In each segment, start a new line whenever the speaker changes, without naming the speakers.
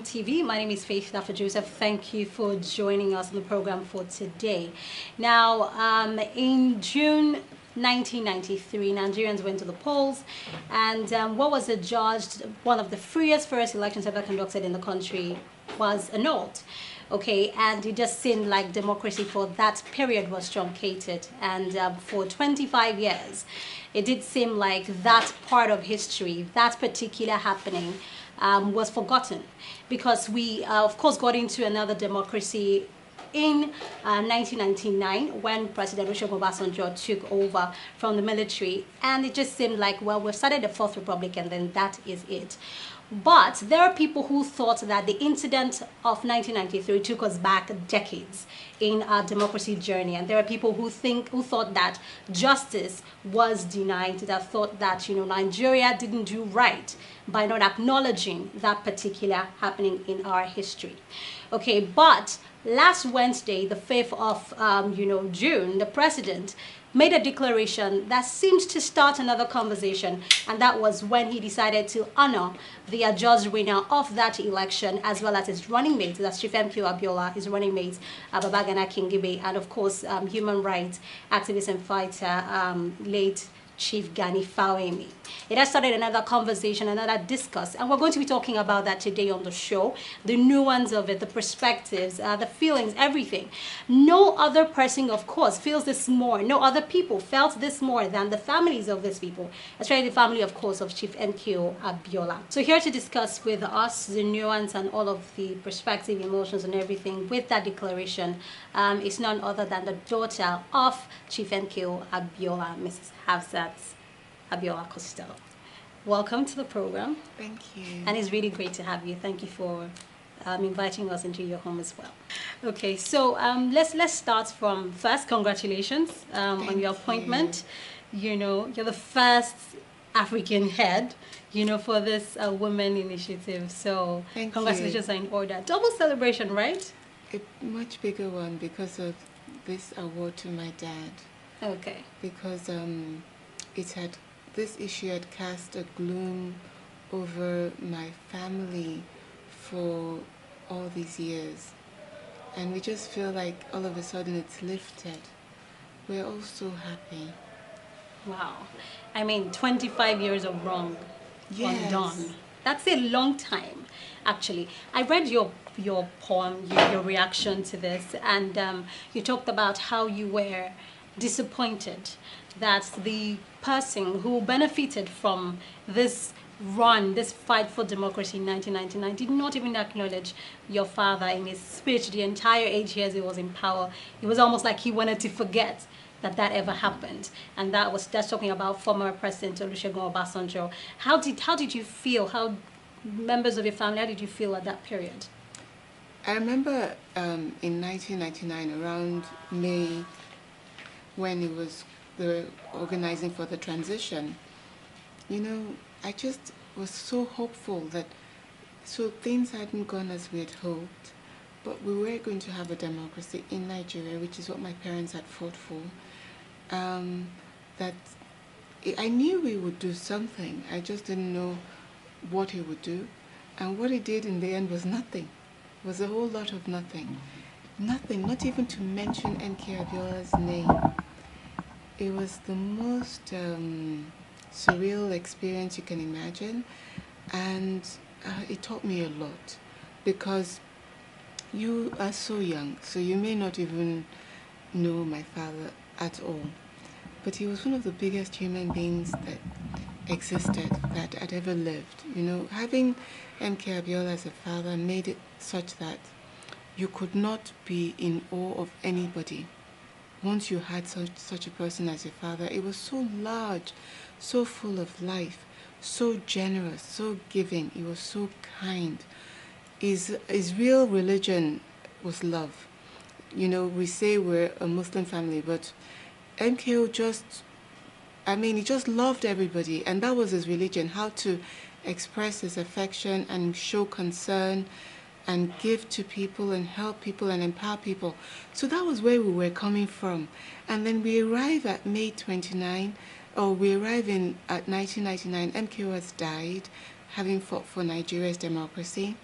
TV. My name is Faith Dafa Joseph. Thank you for joining us on the program for today. Now, in June 1993, Nigerians went to the polls, and what was adjudged one of the freest first elections ever conducted in the country was annulled. Okay, and it just seemed like democracy for that period was truncated, and for 25 years it did seem like that part of history, that particular happening, was forgotten, because we of course got into another democracy in 1999 when President Obasanjo took over from the military, and it just seemed like, well, we've started the Fourth Republic and then that is it. But there are people who thought that the incident of 1993 took us back decades in our democracy journey, and there are people who thought that justice was denied, that thought that, you know, Nigeria didn't do right by not acknowledging that particular happening in our history. Okay, but last Wednesday, the 5th of June, the president made a declaration that seemed to start another conversation, and that was when he decided to honor the adjudged winner of that election, as well as his running mate, that's Chief Abiola, his running mate, Babagana Kingibe, and of course human rights activist and fighter, late Chief Gani Fawemi. It has started another conversation, another discourse, and we're going to be talking about that today on the show. The nuance of it, the perspectives, the feelings, everything. No other person, of course, feels this more. No other people felt this more than the families of these people, especially the family, of course, of Chief MKO Abiola. So here to discuss with us the nuance and all of the perspective, emotions, and everything with that declaration is none other than the daughter of Chief MKO Abiola, Mrs. Hafsat Abiola Costello. Welcome to the program.
Thank you.
And it's really great to have you. Thank you for inviting us into your home as well. Okay, so let's start from first. Congratulations on your appointment. You know, you're the first African head, you know, for this women initiative. So congratulations are in order. Double celebration, right?
A much bigger one because of this award to my dad.
Okay.
Because this issue had cast a gloom over my family for all these years, and we just feel like all of a sudden it's lifted. We're all so happy.
Wow. I mean, 25 years of wrong undone. That's a long time, actually. I read your poem, your reaction to this, and you talked about how you were disappointed that the person who benefited from this run, this fight for democracy in 1999, did not even acknowledge your father in his speech the entire 8 years he was in power. It was almost like he wanted to forget that ever happened, and that's talking about former President Olusegun Obasanjo. How did you feel? How members of your family? How did you feel at that period?
I remember in 1999, around May, when they were organizing for the transition, you know, I just was so hopeful that things hadn't gone as we had hoped, but we were going to have a democracy in Nigeria, which is what my parents had fought for. That I knew we would do something. I just didn't know what he would do, and what he did in the end was nothing. It was a whole lot of nothing. Nothing, not even to mention MK Abiola's name. It was the most surreal experience you can imagine, and it taught me a lot, because you are so young, so you may not even know my father at all, but he was one of the biggest human beings that existed, that had ever lived. You know, having MK Abiola as a father made it such that you could not be in awe of anybody once you had such a person as your father. It was so large, so full of life, so generous, so giving. He was so kind. His real religion was love. You know, we say we're a Muslim family, but MKO he just loved everybody, and that was his religion, how to express his affection and show concern and give to people and help people and empower people. So that was where we were coming from. And then we arrive at May 29, or we arrive at 1999, MKO has died, having fought for Nigeria's democracy.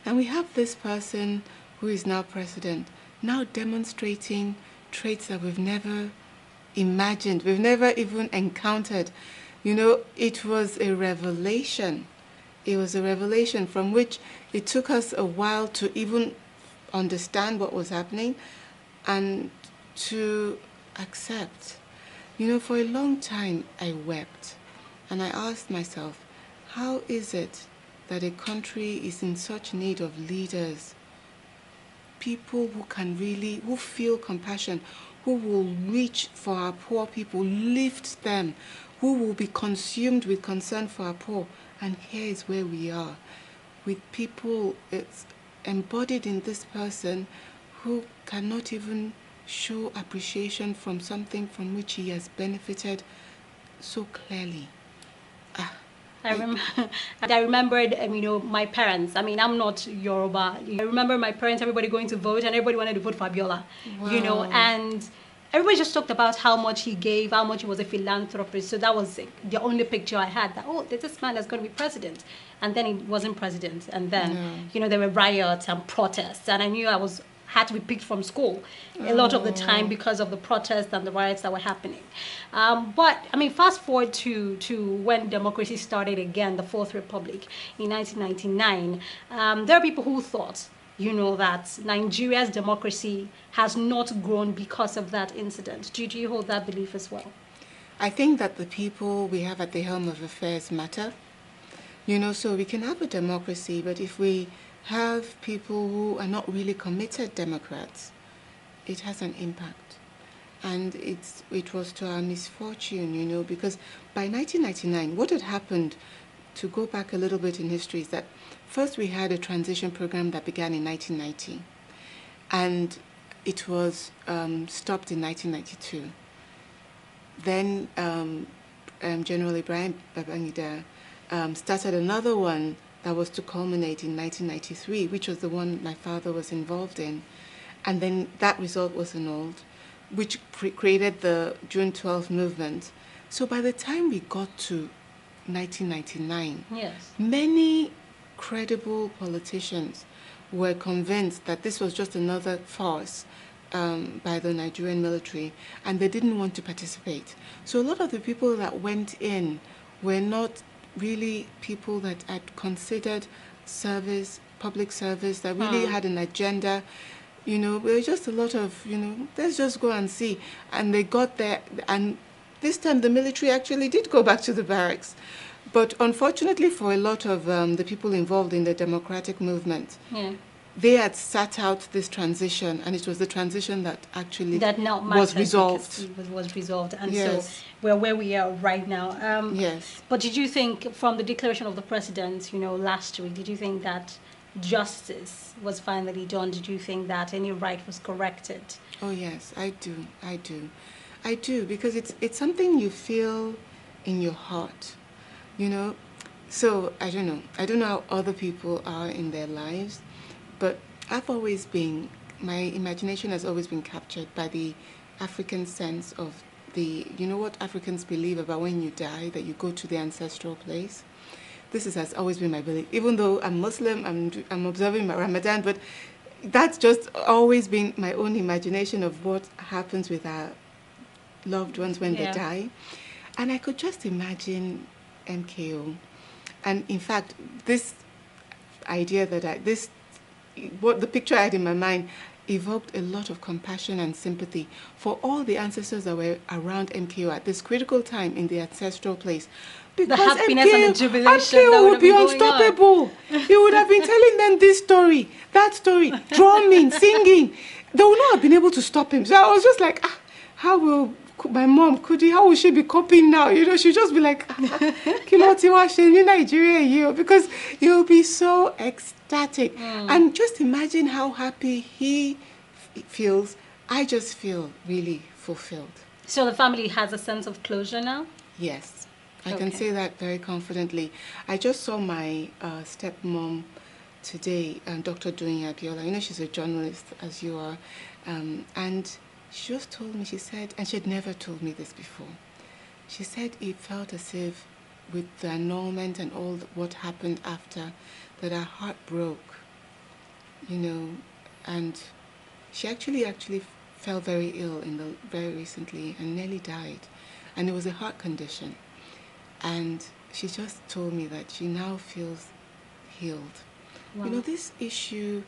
And we have this person who is now president, now demonstrating traits that we've never imagined, we've never even encountered. You know, it was a revelation. It was a revelation from which it took us a while to even understand what was happening and to accept. You know, for a long time I wept and I asked myself, how is it that a country is in such need of leaders, people who can really, who feel compassion, who will reach for our poor people, lift them, who will be consumed with concern for our poor. And here is where we are, with people, it's embodied in this person who cannot even show appreciation from something from which he has benefited so clearly.
I remembered, you know, my parents. I mean, I'm not Yoruba. I remember my parents, everybody going to vote, and everybody wanted to vote for Abiola.
Wow.
You know, and everybody just talked about how much he gave, how much he was a philanthropist. So that was the only picture I had, that, oh, this man is going to be president. And then he wasn't president. And then, you know, there were riots and protests. And I knew I had to be picked from school a lot of the time because of the protests and the riots that were happening. But, I mean, fast forward to when democracy started again, the Fourth Republic in 1999. There are people who thought, you know, that Nigeria's democracy has not grown because of that incident. Do you hold that belief as well?
I think that the people we have at the helm of affairs matter. You know, so we can have a democracy, but if we have people who are not really committed Democrats, it has an impact. And it was to our misfortune, you know, because by 1999, what had happened, to go back a little bit in history, is that first we had a transition program that began in 1990, and it was stopped in 1992. Then General Ibrahim Babangida started another one that was to culminate in 1993, which was the one my father was involved in. And then that result was annulled, which created the June 12th movement. So by the time we got to 1999,
yes,
many credible politicians were convinced that this was just another farce by the Nigerian military, and they didn't want to participate. So a lot of the people that went in were not really people that had considered service, public service, that really had an agenda. You know, there was just a lot of, you know, let's just go and see. And they got there, and this time the military actually did go back to the barracks. But unfortunately for a lot of the people involved in the democratic movement, they had sat out this transition, and it was the transition that actually was resolved.
It was resolved, and so we're where we are right now.
Yes.
But did you think, from the declaration of the president, you know, last week, did you think that justice was finally done? Did you think that any right was corrected?
Oh yes, I do, because it's something you feel in your heart, you know. So I don't know how other people are in their lives, but my imagination has always been captured by the African sense of you know what Africans believe about when you die, that you go to the ancestral place. This has always been my belief. Even though I'm Muslim, I'm observing my Ramadan, but that's just always been my own imagination of what happens with our loved ones when they die. And I could just imagine MKO. And in fact, this idea what the picture I had in my mind evoked a lot of compassion and sympathy for all the ancestors that were around MKO at this critical time in the ancestral place. Because
the happiness and the jubilation
MKO would be unstoppable. He would have been telling them this story, that story, drumming, singing. They would not have been able to stop him. So I was just like, how will my mom, how will she be coping now? You know, she'd just be like, Nigeria, because he'll be so ecstatic. And just imagine how happy he feels. I just feel really fulfilled.
So the family has a sense of closure now?
Yes, I can say that very confidently. I just saw my stepmom today, Dr. Abiola. You know, she's a journalist, as you are, and she just told me, she said, and she had never told me this before, she said it felt as if with the annulment and all what happened after, that her heart broke you know, and she actually fell very ill very recently and nearly died, and it was a heart condition. And she just told me that she now feels healed.
Wow.
You know, this issue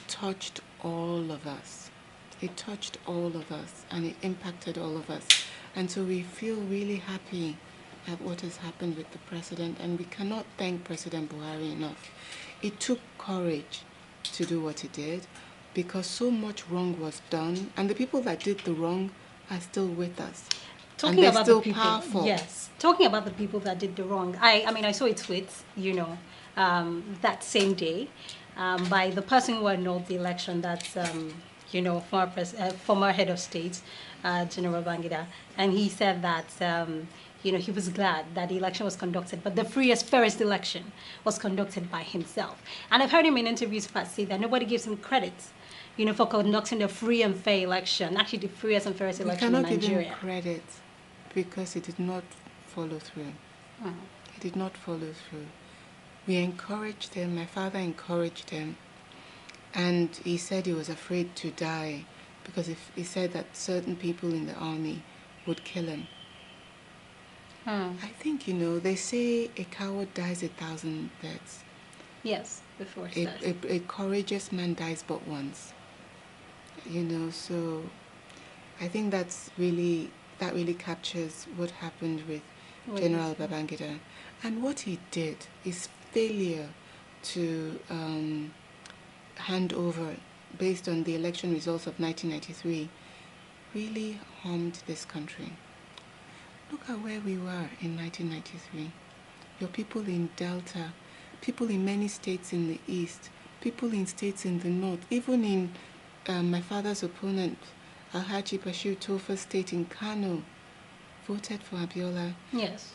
touched all of us. It touched all of us, and it impacted all of us. And so we feel really happy at what has happened with the president, and we cannot thank President Buhari enough. It took courage to do what he did, because so much wrong was done, and the people that did the wrong are still with us.
Talking
and they're
about
still
the people,
powerful.
yes. Talking about the people that did the wrong, I mean, I saw a tweet, that same day, by the person who annulled the election. That's former head of state, General Bangida, and he said that he was glad that the election was conducted, but the freest, fairest election was conducted by himself. And I've heard him in interviews past say that nobody gives him credit, for conducting a free and fair election, actually the freest and fairest election in Nigeria.
We cannot give him credit because he did not follow through.
Oh.
He did not follow through. We encouraged him, my father encouraged him, and he said he was afraid to die because if he said that certain people in the army would kill him. I think, they say a coward dies 1,000 deaths.
Yes, before
a courageous man dies but once. So I think that really captures what happened with General Babangida. And what he did, his failure to hand over based on the election results of 1993, really harmed this country. Look at where we were in 1993. Your people in Delta, people in many states in the east, people in states in the north, even in my father's opponent, Alhaji Bashir Tofa's state in Kano, voted for Abiola.
Yes.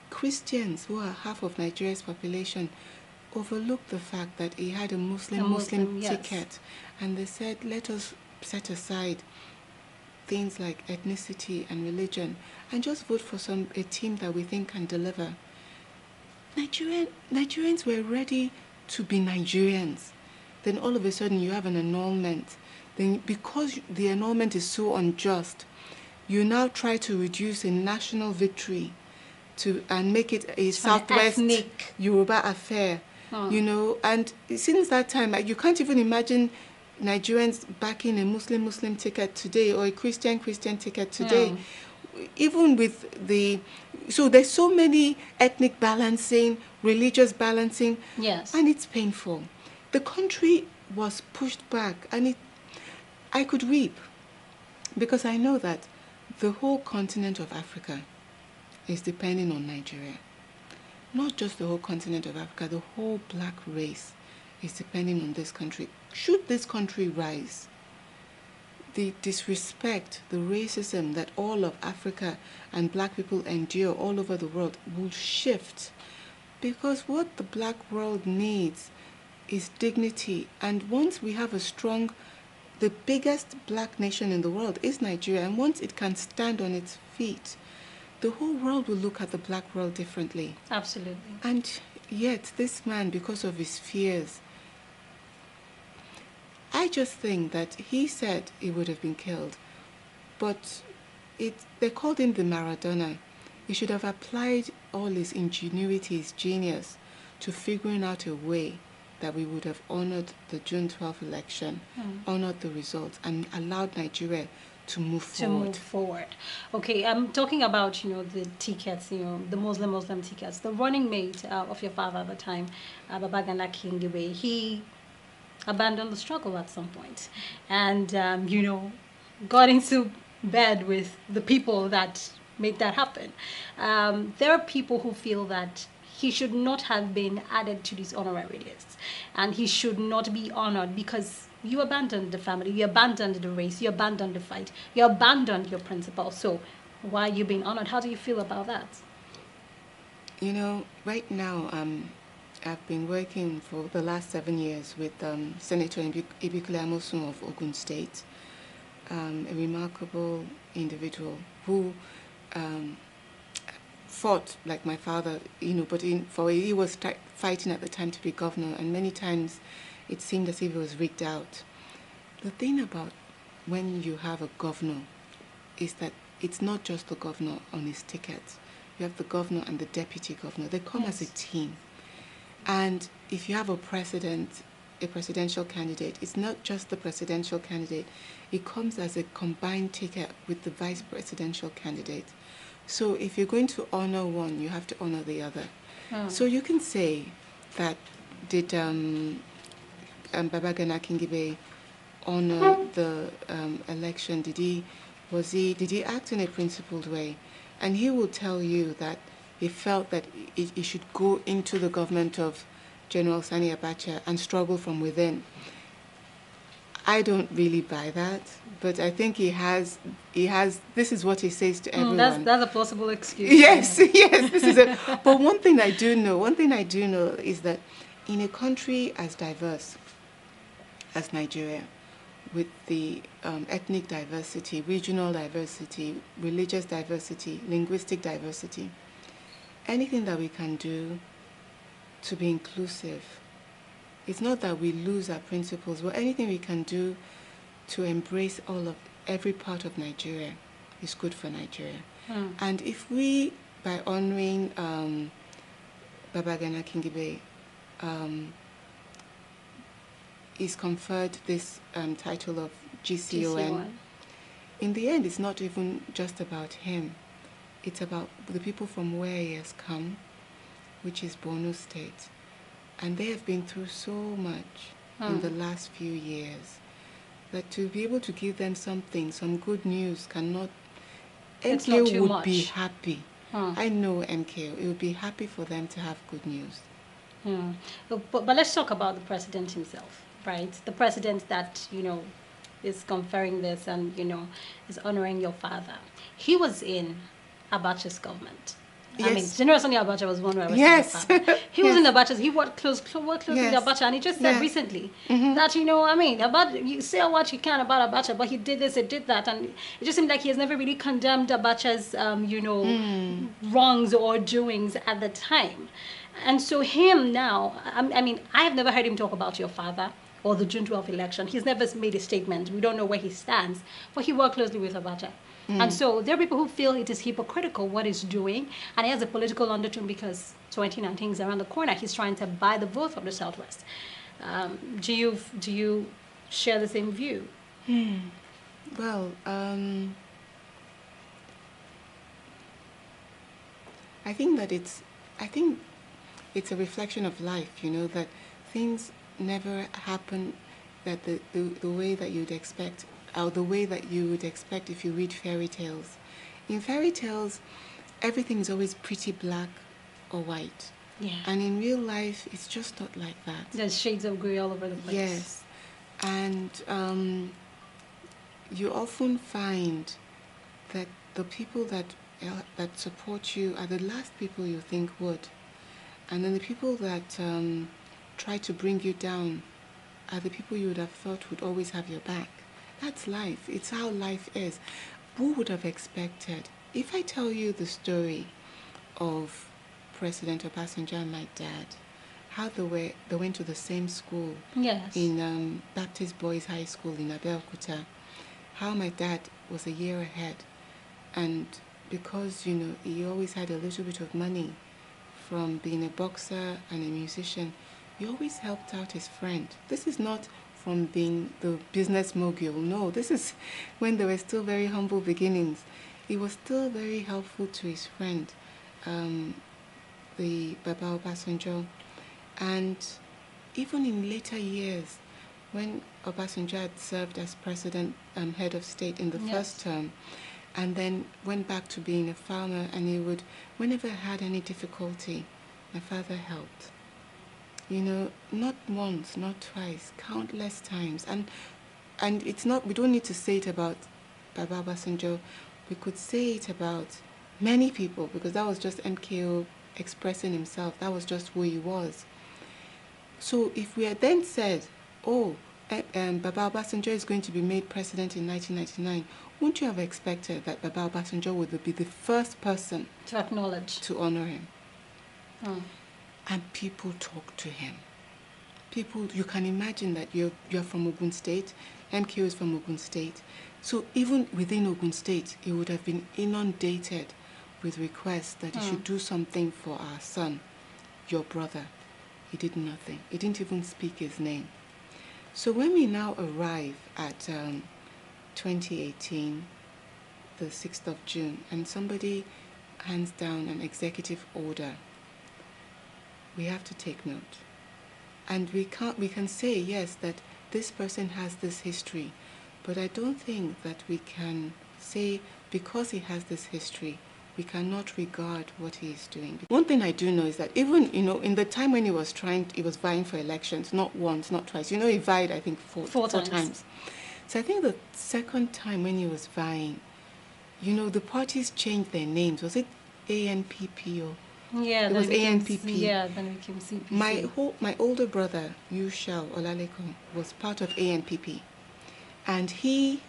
Christians, who are half of Nigeria's population, overlooked the fact that he had a Muslim ticket.
Yes.
And they said, let us set aside things like ethnicity and religion and just vote for a team that we think can deliver. Nigerians were ready to be Nigerians. Then all of a sudden you have an annulment. Then because the annulment is so unjust, you now try to reduce a national victory and make it a Southwest Yoruba affair. And since that time, you can't even imagine Nigerians backing a Muslim ticket today or a Christian ticket today. Even with so there's so many ethnic balancing, religious balancing.
Yes.
And it's painful. The country was pushed back, and I could weep because I know that the whole continent of Africa is depending on Nigeria. Not just the whole continent of Africa, the whole black race is depending on this country. Should this country rise, the disrespect, the racism that all of Africa and black people endure all over the world will shift, because what the black world needs is dignity. And once we have the biggest black nation in the world is Nigeria, and once it can stand on its feet, the whole world will look at the black world differently.
Absolutely.
And yet this man, because of his fears, I just think that he said he would have been killed, but they called him the Maradona. He should have applied all his ingenuity, his genius, to figuring out a way that we would have honored the June 12th election, honored the results, and allowed Nigeria to move forward.
Okay, I'm talking about, the tickets, the Muslim tickets. The running mate of your father at the time, Babagana Kingibe, he abandoned the struggle at some point and, got into bed with the people that made that happen. There are people who feel that he should not have been added to these honorary lists, and he should not be honored because you abandoned the family, you abandoned the race, you abandoned the fight, you abandoned your principles. So why are you being honored? How do you feel about that?
Right now, I've been working for the last 7 years with Senator Ibikule Amosun of Ogun State, a remarkable individual who fought like my father, but he was fighting at the time to be governor, and many times it seemed as if it was rigged out. The thing about when you have a governor is that it's not just the governor on his ticket. You have the governor and the deputy governor. They come as a team. And if you have a presidential candidate, it's not just the presidential candidate. It comes as a combined ticket with the vice presidential candidate. So if you're going to honor one, you have to honor the other. So you can say that did Babagana Kingibe honor the election? Did he act in a principled way? And he will tell you that he felt that he should go into the government of General Sani Abacha and struggle from within. I don't really buy that, but I think he has, this is what he says to everyone.
That's a plausible excuse.
Yes, yes, this is but one thing I do know is that in a country as diverse as Nigeria, with the ethnic diversity, regional diversity, religious diversity, linguistic diversity, anything that we can do to be inclusive. It's not that we lose our principles, but anything we can do to embrace every part of Nigeria is good for Nigeria. And if we, by honoring Babagana Kingibe, is conferred this title of GCON, in the end, it's not even just about him. It's about the people from where he has come, which is Borno State. And they have been through so much in the last few years that to be able to give them something, some good news cannot... MK would be happy. I know MK. It would be happy for them to have good news.
But let's talk about the president himself, right? The president that, is conferring this and, is honoring your father. He was in Abacha's government.
Yes.
I mean, General Sani Abacha was one where I was
yes.
He was in Abacha's, he worked closely with Abacha, and he just said recently that, you say what you can about Abacha, but he did this, he did that, and it just seemed like he has never really condemned Abacha's, wrongs or doings at the time. And so him now, I have never heard him talk about your father or the June 12 election. He's never made a statement. We don't know where he stands, but he worked closely with Abacha. And so there are people who feel it is hypocritical what he's doing, and he has a political undertone because 2019 is around the corner. He's trying to buy the vote from the Southwest. Do you share the same view?
Well, I think it's a reflection of life. That things never happen that the way that you'd expect. Or the way that you would expect if you read fairy tales. In fairy tales, everything is always pretty black or white.
Yeah.
And in real life, it's just not like that.
There's shades of grey all over the place.
Yes. And you often find that the people that support you are the last people you think would. And then the people that try to bring you down are the people you would have thought would always have your back. That's life. It's how life is. Who would have expected? If I tell you the story of President Obasanjo and my dad, how they went to the same school in Baptist Boys High School in Abeokuta, how my dad was a year ahead, and because he always had a little bit of money from being a boxer and a musician, he always helped out his friend. This is not from being the business mogul. No, this is when there were still very humble beginnings. He was still very helpful to his friend, the Baba Obasanjo. And even in later years, when Obasanjo had served as president, head of state in the first term, and then went back to being a farmer, and he would, whenever he had any difficulty, my father helped. Not once, not twice, countless times. And it's not, we don't need to say it about Baba Obasanjo. We could say it about many people, because that was just MKO expressing himself. That was just who he was. So if we had then said, Baba Obasanjo is going to be made president in 1999, wouldn't you have expected that Baba Obasanjo would be the first person
to acknowledge,
to honor him? And people talk to him. people, you can imagine that you're from Ogun State, MKO is from Ogun State. So even within Ogun State, it would have been inundated with requests that you should do something for our son, your brother. He did nothing. He didn't even speak his name. So when we now arrive at 2018, the 6th of June, and somebody hands down an executive order, we have to take note. And we can say, yes, that this person has this history, but I don't think that we can say because he has this history, we cannot regard what he is doing. One thing I do know is that even, in the time when he was vying for elections, not once, not twice, he vied, I think, four times. So I think the second time when he was vying, the parties changed their names. Was it ANPP or?
Yeah,
it was ANPP.
Yeah, then it became CPC.
My older brother, Yushao Olaleko, was part of ANPP. And he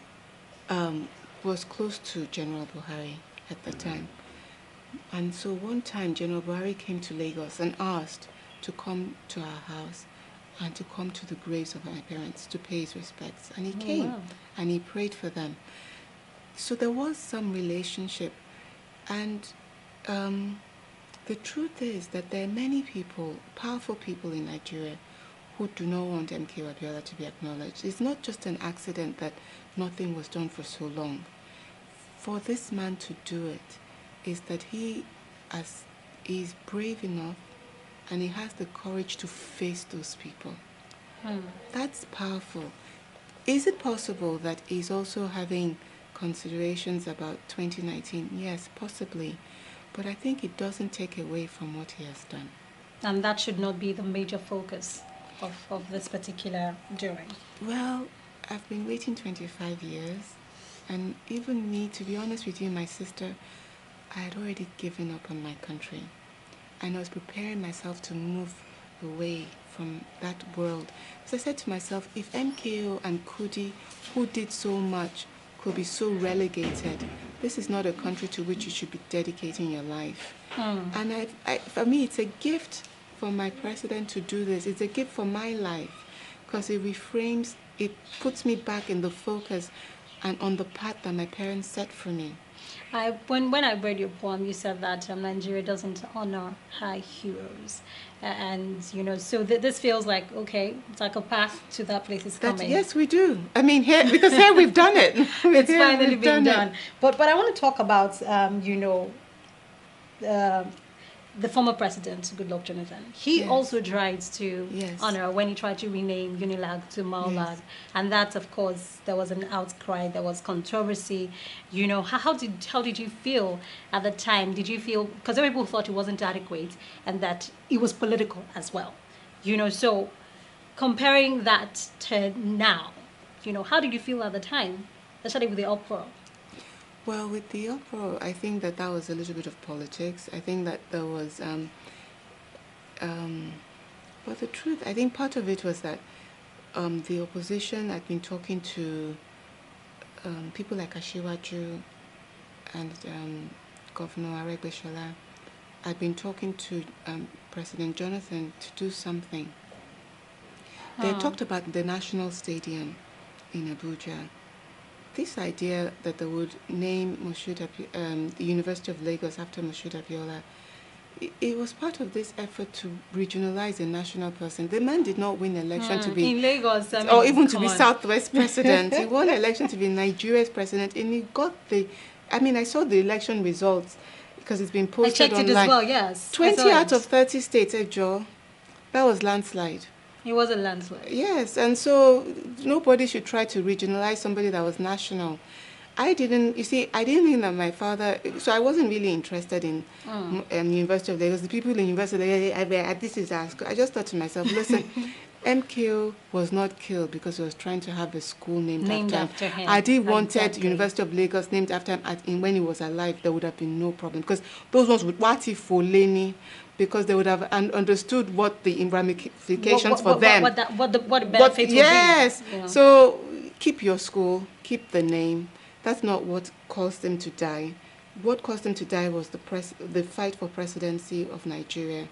was close to General Buhari at the time. And so one time, General Buhari came to Lagos and asked to come to our house and to come to the graves of my parents to pay his respects. And he came and he prayed for them. So there was some relationship. And the truth is that there are many people, powerful people in Nigeria, who do not want MK Abiola to be acknowledged. It's not just an accident that nothing was done for so long. For this man to do it is that he is brave enough and he has the courage to face those people. That's powerful. Is it possible that he's also having considerations about 2019? Yes, possibly. But I think it doesn't take away from what he has done.
And that should not be the major focus of this particular jury.
Well, I've been waiting 25 years. And even me, to be honest with you, my sister, I had already given up on my country. And I was preparing myself to move away from that world. So I said to myself, if MKO and Kudi, who did so much, could be so relegated, this is not a country to which you should be dedicating your life. And for me, it's a gift for my president to do this. It's a gift for my life because it reframes, it puts me back in the focus and on the path that my parents set for me.
When I read your poem, you said that Nigeria doesn't honor her heroes. And, so this feels like, okay, it's like a path to that place is coming.
Yes, we do. I mean, because here we've done it.
It's finally been done. But I want to talk about, the former president, Goodluck Jonathan. He also tried to honor when he tried to rename Unilag to Maulag. And that, of course, there was an outcry, there was controversy. How did you feel at the time? Did you feel, because some people thought it wasn't adequate and that it was political as well. So comparing that to now, how did you feel at the time, especially with the uproar?
Well, with the uproar, I think that was a little bit of politics. I think that there was, but the truth, I think part of it was that the opposition had been talking to people like Ashiwaju and Governor Aregbesola. Had been talking to President Jonathan to do something. They talked about the National Stadium in Abuja. This idea that they would name the University of Lagos after Moshood Abiola, it was part of this effort to regionalize a national person. The man did not win election to be
in Lagos,
or even to be Southwest president. He won election to be Nigeria's president, and he got I saw the election results because it's been posted online.
I checked it as well. Yes,
20 out of 30 states, Joe. That was landslide.
It was a landslide.
Yes, and so nobody should try to regionalize somebody that was national. I didn't think that my father, so I wasn't really interested in University of Lagos. The people in University of Lagos, this is our school. I just thought to myself, listen, MKO was not killed because he was trying to have a school named after him. I did wanted University of Lagos named after him when he was alive. There would have been no problem because those ones would Wati for Leni, because they would have understood what the ramifications for them.
What the benefits would be.
Yes. Yeah. So keep your school, keep the name. That's not what caused them to die. What caused them to die was the fight for presidency of Nigeria.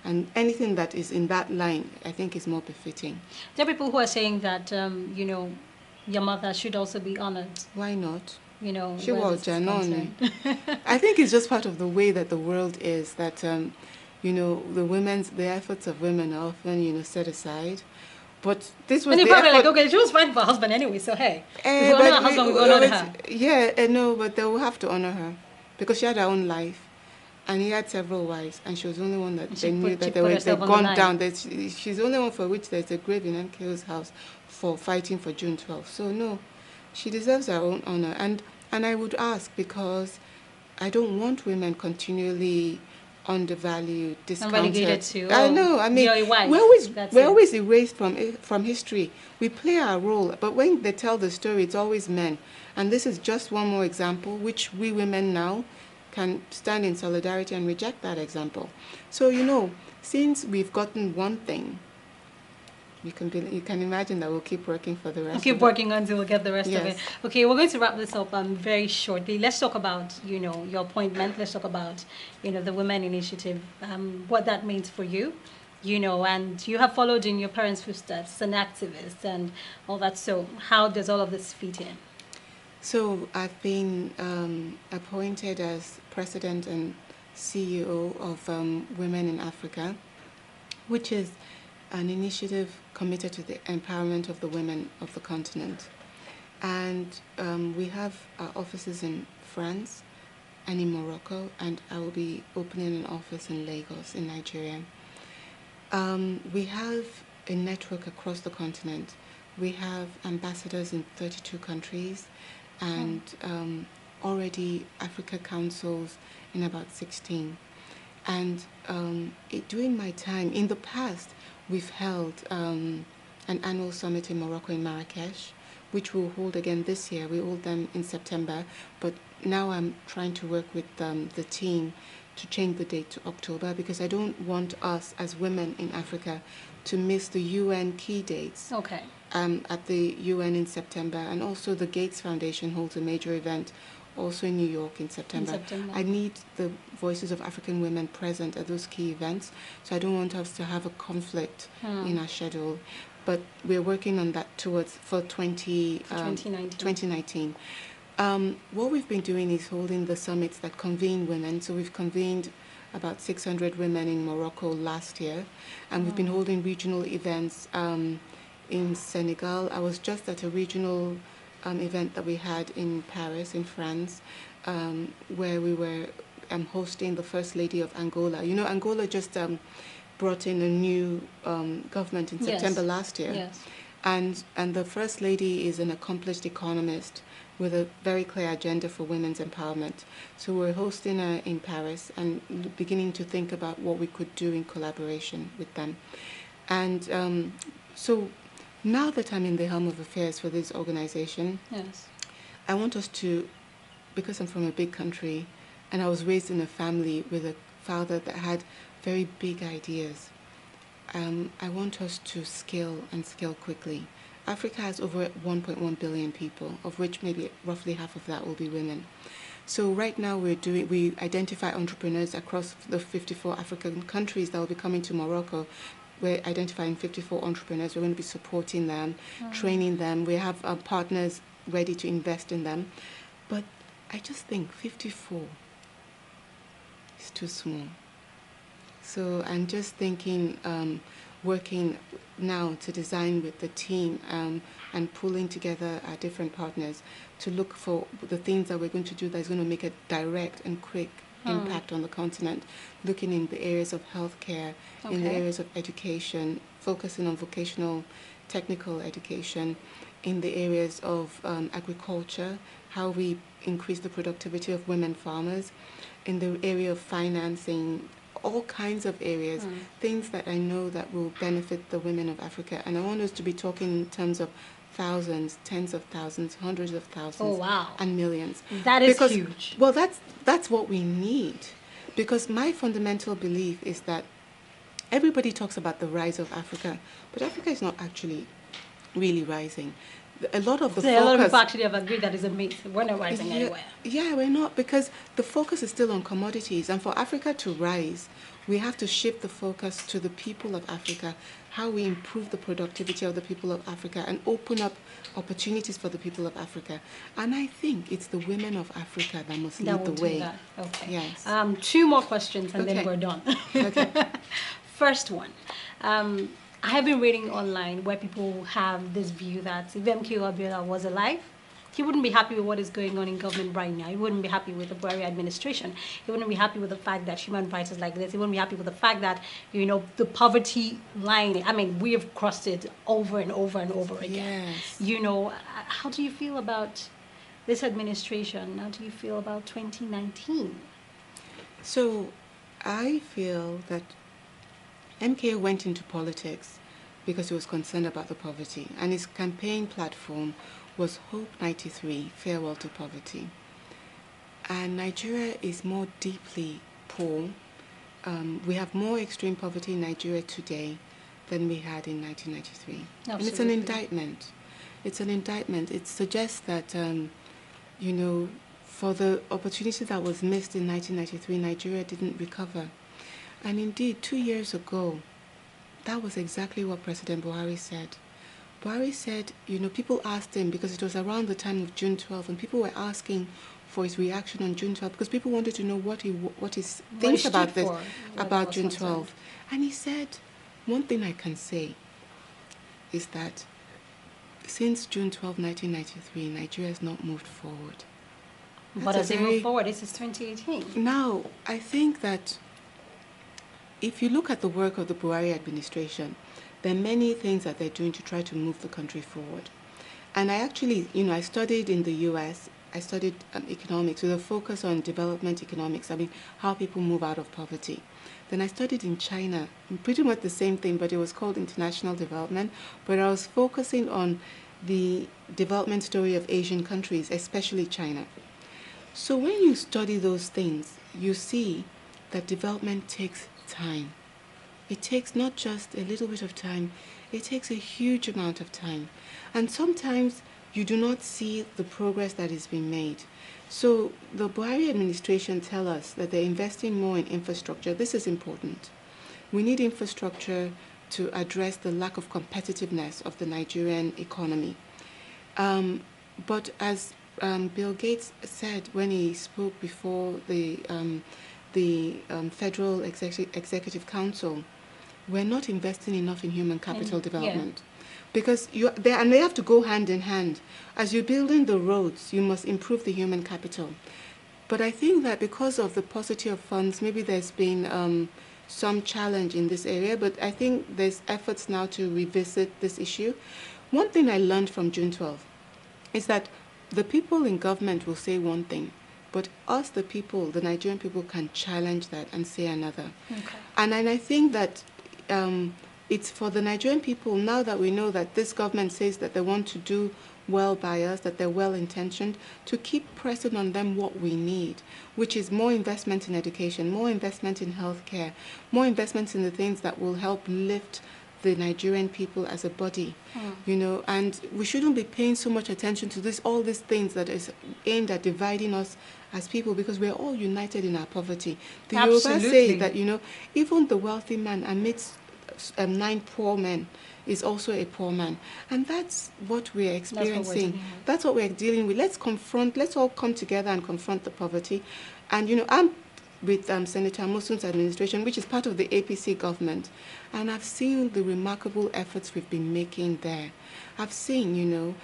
And anything that is in that line, I think, is more befitting.
There are people who are saying that, your mother should also be honored.
Why not? She
Where
was
this is concerned.
I think it's just part of the way that the world is, that, the efforts of women are often, set aside. But this was
And you're
the
probably
effort.
like, okay, she was fighting for her husband anyway, so hey, if we honor her husband, we honor her.
Yeah, no, but they will have to honor her because she had her own life. And he had several wives, and she was the only one that they knew that they'd gone down. She's the only one for which there's a grave in MKO's house for fighting for June 12th. So no, she deserves her own honor. And I would ask, because I don't want women continually undervalued, discounted.
And relegated to,
I know. I mean,
you're a wife.
we're always erased from history. We play our role, but when they tell the story, it's always men. And this is just one more example, which we women now can stand in solidarity and reject that example. So, since we've gotten one thing, you can imagine that we'll keep working for the rest.
Keep working until we get the rest of
Yes.
it. Okay, we're going to wrap this up very shortly. Let's talk about, your appointment. Let's talk about, the Women Initiative, what that means for you, and you have followed in your parents' footsteps, an activist and all that. So how does all of this fit in?
So I've been appointed as President and CEO of Women in Africa, which is an initiative committed to the empowerment of the women of the continent. And we have our offices in France and in Morocco, and I will be opening an office in Lagos, in Nigeria. We have a network across the continent. We have ambassadors in 32 countries, and already Africa councils in about 16. And during my time, in the past, we've held an annual summit in Morocco, in Marrakesh, which we'll hold again this year. We hold them in September, but now I'm trying to work with the team to change the date to October, because I don't want us as women in Africa to miss the UN key dates.
Okay.
At the UN in September, and also the Gates Foundation holds a major event also in New York in September. I need the voices of African women present at those key events, so I don't want us to have a conflict in our schedule. But we're working on that for 2019. What we've been doing is holding the summits that convene women. So we've convened about 600 women in Morocco last year, and we've been holding regional events in Senegal. I was just at a regional event that we had in Paris, in France, where we were hosting the First Lady of Angola. Angola just brought in a new government in September last year.
Yes.
And the First Lady is an accomplished economist with a very clear agenda for women's empowerment. So we're hosting her in Paris and beginning to think about what we could do in collaboration with them. And so now that I'm in the helm of affairs for this organization,
yes,
I want us to, because I'm from a big country and I was raised in a family with a father that had very big ideas, I want us to scale quickly. Africa has over 1.1 billion people, of which maybe roughly half of that will be women. So right now we identify entrepreneurs across the 54 African countries that will be coming to Morocco. We're identifying 54 entrepreneurs. We're going to be supporting them, training them. We have our partners ready to invest in them. But I just think 54 is too small. So I'm just thinking, working now to design with the team and pulling together our different partners to look for the things that we're going to do that's going to make a direct and quick impact on the continent, looking in the areas of healthcare, in the areas of education, focusing on vocational technical education, in the areas of agriculture, how we increase the productivity of women farmers, in the area of financing, all kinds of areas, things that I know that will benefit the women of Africa. And I want us to be talking in terms of thousands, tens of thousands, hundreds of thousands, and millions.
That is huge.
Well, that's what we need. Because my fundamental belief is that everybody talks about the rise of Africa, but Africa is not actually really rising. A lot of
a lot of people actually have agreed that is a myth. We're not rising anywhere.
Yeah, we're not, because the focus is still on commodities. And for Africa to rise, We have to shift the focus to the people of Africa, how we improve the productivity of the people of Africa and open up opportunities for the people of Africa. And I think it's the women of Africa that must lead the way.
That. Okay.
Yes.
2 more questions and then we're done.
Okay.
First one. I have been reading online where people have this view that if MK Abiola was alive, he wouldn't be happy with what is going on in government right now. He wouldn't be happy with the Buhari administration. He wouldn't be happy with the fact that human rights is like this. He wouldn't be happy with the fact that, the poverty line, I mean, we have crossed it over and over and over again.
Yes.
How do you feel about this administration? How do you feel about 2019?
So I feel that MK went into politics because he was concerned about the poverty, and his campaign platform was Hope 93, Farewell to Poverty. And Nigeria is more deeply poor. We have more extreme poverty in Nigeria today than we had in 1993. Absolutely. And it's an indictment. It's an indictment. It suggests that, for the opportunity that was missed in 1993, Nigeria didn't recover. And indeed, 2 years ago, that was exactly what President Buhari said. Buhari said, people asked him, because it was around the time of June 12, and people were asking for his reaction on June 12, because people wanted to know what he thinks about this, about June 12. And he said, one thing I can say is that since June 12, 1993, Nigeria has not moved forward.
But as they move forward, this is 2018.
Now, I think that if you look at the work of the Buhari administration, there are many things that they're doing to try to move the country forward. And I actually, I studied in the US. I studied economics with a focus on development economics, how people move out of poverty. Then I studied in China, pretty much the same thing, but it was called international development. But I was focusing on the development story of Asian countries, especially China. So when you study those things, you see that development takes time. It takes not just a little bit of time, it takes a huge amount of time. And sometimes you do not see the progress that is being made. So the Buhari administration tell us that they're investing more in infrastructure. This is important. We need infrastructure to address the lack of competitiveness of the Nigerian economy. But as Bill Gates said when he spoke before the Federal Executive Council, we're not investing enough in human capital development. Yeah. Because and they have to go hand in hand. As you're building the roads, you must improve the human capital. But I think that because of the paucity of funds, maybe there's been some challenge in this area, but I think there's efforts now to revisit this issue. One thing I learned from June 12 is that the people in government will say one thing, but us, the people, the Nigerian people, can challenge that and say another. Okay. And I think that it's for the Nigerian people, now that we know that this government says that they want to do well by us, that they're well-intentioned, to keep pressing on them what we need, which is more investment in education, more investment in healthcare, more investments in the things that will help lift the Nigerian people as a body, and we shouldn't be paying so much attention to all these things that is aimed at dividing us as people, because we're all united in our poverty. The Yoruba say that, even the wealthy man amidst 9 poor men is also a poor man. And that's what we're experiencing. That's what we're dealing with. Let's all come together and confront the poverty. And, I'm with Senator Amosun's administration, which is part of the APC government. And I've seen the remarkable efforts we've been making there. I've seen,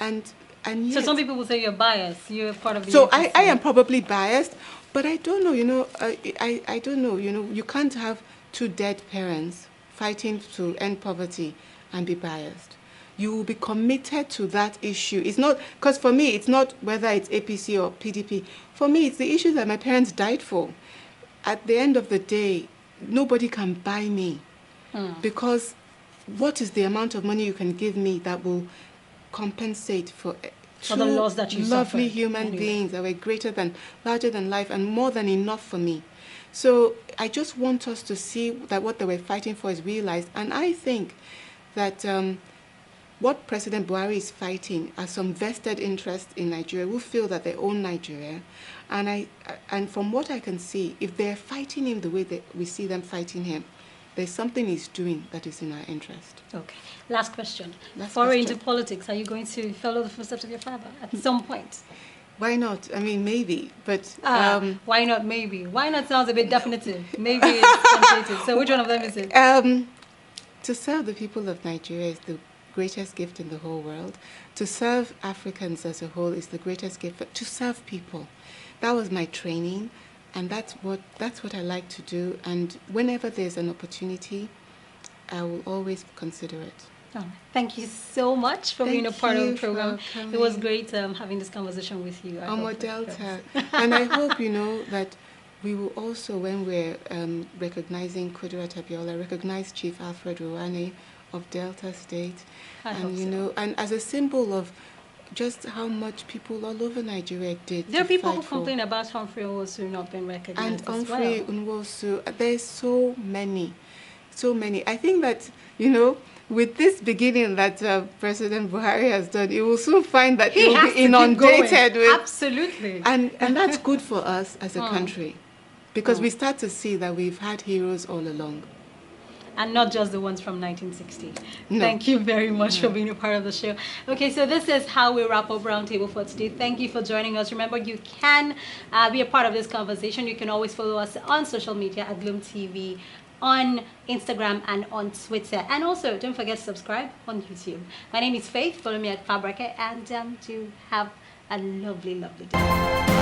and yet,
so some people will say you're biased. You're part of the
So
APC.
I am probably biased, but I don't know, I don't know, you can't have 2 dead parents fighting to end poverty and be biased. You will be committed to that issue. It's not, because for me, it's not whether it's APC or PDP. For me, it's the issue that my parents died for. At the end of the day, nobody can buy me, because what is the amount of money you can give me that will compensate for
the loss that you
lovely
suffered,
human beings that were larger than life, and more than enough for me. So I just want us to see that what they were fighting for is realized. And I think that what President Buhari is fighting are some vested interests in Nigeria who feel that they own Nigeria. And from what I can see, if they're fighting him the way that we see them fighting him, there's something he's doing that is in our interest.
Okay. Last question. Before into politics, are you going to follow the footsteps of your father at some point?
Why not? I mean, maybe, but...
why not maybe? Why not sounds a bit definitive. Maybe it's tentative. So which one of them is it?
To serve the people of Nigeria is the greatest gift in the whole world. To serve Africans as a whole is the greatest gift. To serve people. That was my training, and that's what I like to do. And whenever there's an opportunity, I will always consider it.
Oh, thank you so much for being a part of the program. It was great having this conversation with you.
I'm Delta. And I hope, that we will also, when we're recognizing Abiola, recognize Chief Alfred Ruwane of Delta State. And as a symbol of just how much people all over Nigeria did.
There are people who complain about Humphrey Nwosu not being recognized.
And Humphrey Nwosu, there's so many. I think that, with this beginning that President Buhari has done, you will soon find that he will be inundated with...
Absolutely.
And that's good for us as a country, because we start to see that we've had heroes all along.
And not just the ones from 1960.
No.
Thank you very much for being a part of the show. Okay, so this is how we wrap up Roundtable for today. Thank you for joining us. Remember, you can be a part of this conversation. You can always follow us on social media at Gloom TV, on Instagram and on Twitter. And also, don't forget to subscribe on YouTube. My name is Faith. Follow me at Fabrika, and do have a lovely, lovely day.